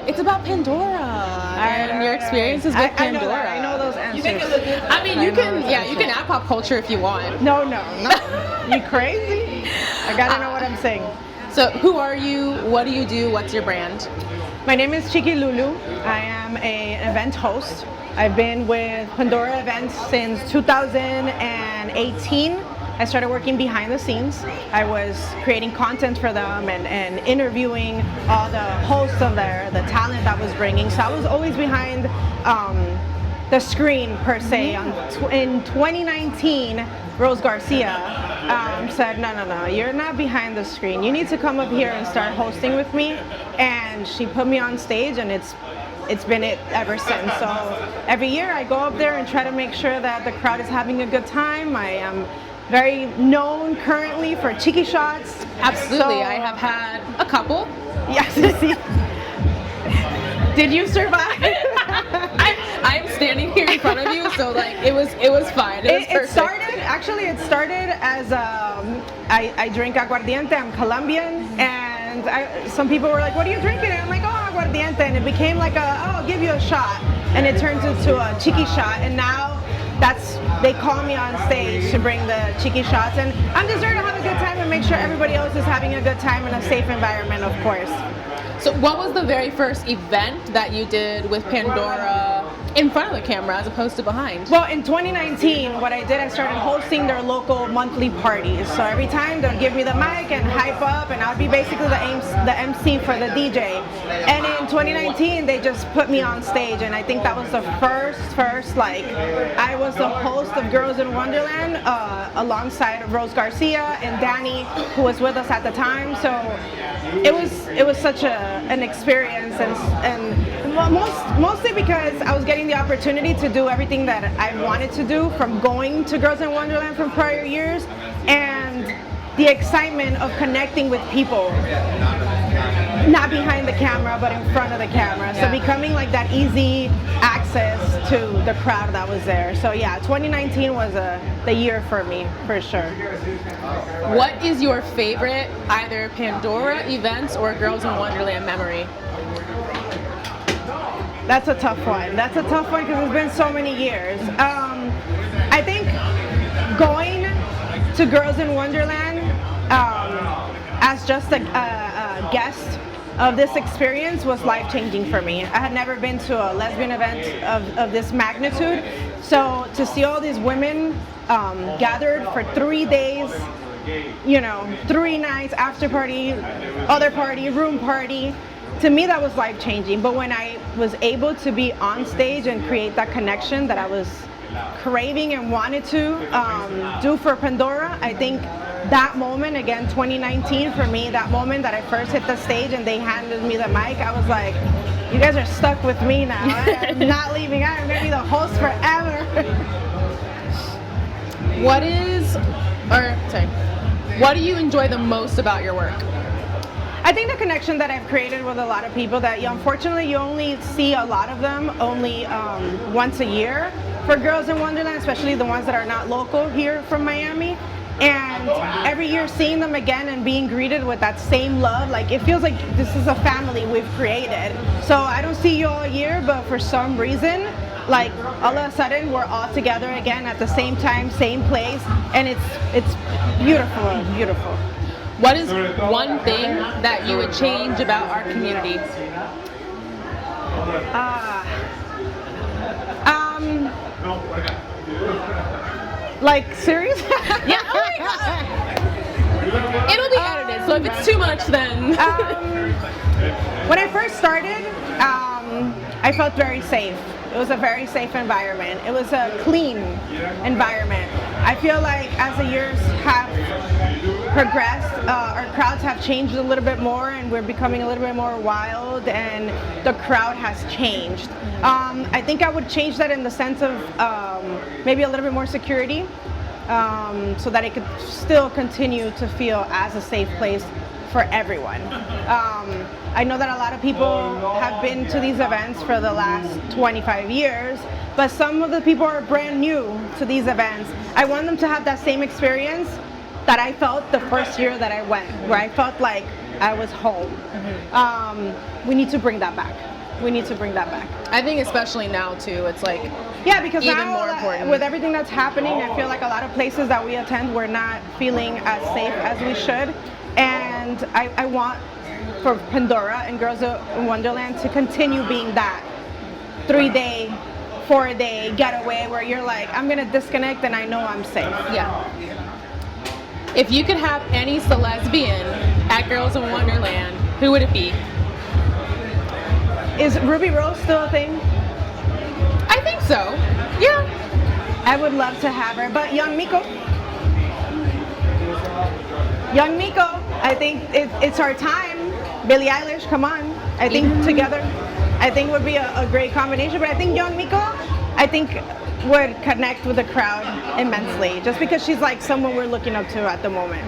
It's about Pandora and your experiences with Pandora. I know those answers. I mean, you can add pop culture if you want. No. You crazy? I gotta know what I'm saying. So, who are you? What do you do? What's your brand? My name is Chicky GIW. I am an event host. I've been with Pandora Events since 2018. I started working behind the scenes. I was creating content for them and interviewing all the hosts of the talent that was bringing. So I was always behind the screen per se. In 2019, Rose Garcia said, no, you're not behind the screen. You need to come up here and start hosting with me. And she put me on stage, and it's been it ever since. So every year I go up there and try to make sure that the crowd is having a good time. I am very known currently for cheeky shots. Absolutely, So, I have had a couple. Yes. Did you survive? I am standing here in front of you, so like it was fine. It started as I drink aguardiente. I'm Colombian, and some people were like, "What are you drinking?" And I'm like, "Oh, aguardiente," and it became like I'll give you a shot, and it turns into a cheeky shot, and now they call me on stage to bring the cheeky shots, and I'm just there to have a good time and make sure everybody else is having a good time in a safe environment, of course. So what was the very first event that you did with Pandora in front of the camera as opposed to behind? Well, in 2019, what I did, I started hosting their local monthly parties. So every time they'll give me the mic and hype up, and I'll be basically the MC for the DJ. And in 2019, they just put me on stage, and I think that was the first, like, I was the host of Girls in Wonderland alongside Rose Garcia and Danny, who was with us at the time. So it was such an experience, and mostly because I was getting the opportunity to do everything that I wanted to do, from going to Girls in Wonderland from prior years, and the excitement of connecting with people, not behind the camera but in front of the camera. So becoming like that easy access to the crowd that was there. So yeah, 2019 was the year for me, for sure. What is your favorite either Pandora events or Girls in Wonderland memory? That's a tough one. Because it's been so many years. I think going to Girls in Wonderland as just a guest of this experience was life-changing for me. I had never been to a lesbian event of this magnitude. So to see all these women gathered for 3 days, 3 nights, after party, other party, room party, to me that was life-changing. But when I was able to be on stage and create that connection that I was craving and wanted to do for Pandora, I think that moment, again, 2019 for me, that moment that I first hit the stage and they handed me the mic, I was like, you guys are stuck with me now. I'm not leaving. I'm going to be the host forever. What do you enjoy the most about your work? I think the connection that I've created with a lot of people that unfortunately you only see a lot of them only once a year for Girls in Wonderland, especially the ones that are not local here from Miami. And every year seeing them again and being greeted with that same love, like it feels like this is a family we've created. So I don't see you all year, but for some reason, like all of a sudden we're all together again at the same time, same place, and it's beautiful, beautiful. What is one thing that you would change about our community? Like, serious? Yeah. Oh my God. It'll be edited, so if it's too much, then. When I first started, I felt very safe. It was a very safe environment. It was a clean environment. I feel like as the years have progressed, our crowds have changed a little bit more, and we're becoming a little bit more wild, and the crowd has changed. I think I would change that in the sense of maybe a little bit more security, so that it could still continue to feel as a safe place for everyone. I know that a lot of people have been to these events for the last 25 years, but some of the people are brand new to these events. I want them to have that same experience that I felt the first year that I went, where I felt like I was home. We need to bring that back. We need to bring that back. I think especially now too, it's like Yeah, because even now more important. with everything that's happening, I feel like a lot of places that we attend, we're not feeling as safe as we should. And I want for Pandora and Girls in Wonderland to continue being that 3-day, 4-day getaway where you're like, I'm gonna disconnect and I know I'm safe. Yeah. If you could have any celesbian at Girls in Wonderland, who would it be? Is Ruby Rose still a thing? I think so. Yeah. I would love to have her, but Young Miko. Young Miko, I think it's our time. Billie Eilish, come on. I think together, I think would be a great combination. But I think Young Miko, I think would connect with the crowd immensely, just because she's like someone we're looking up to at the moment.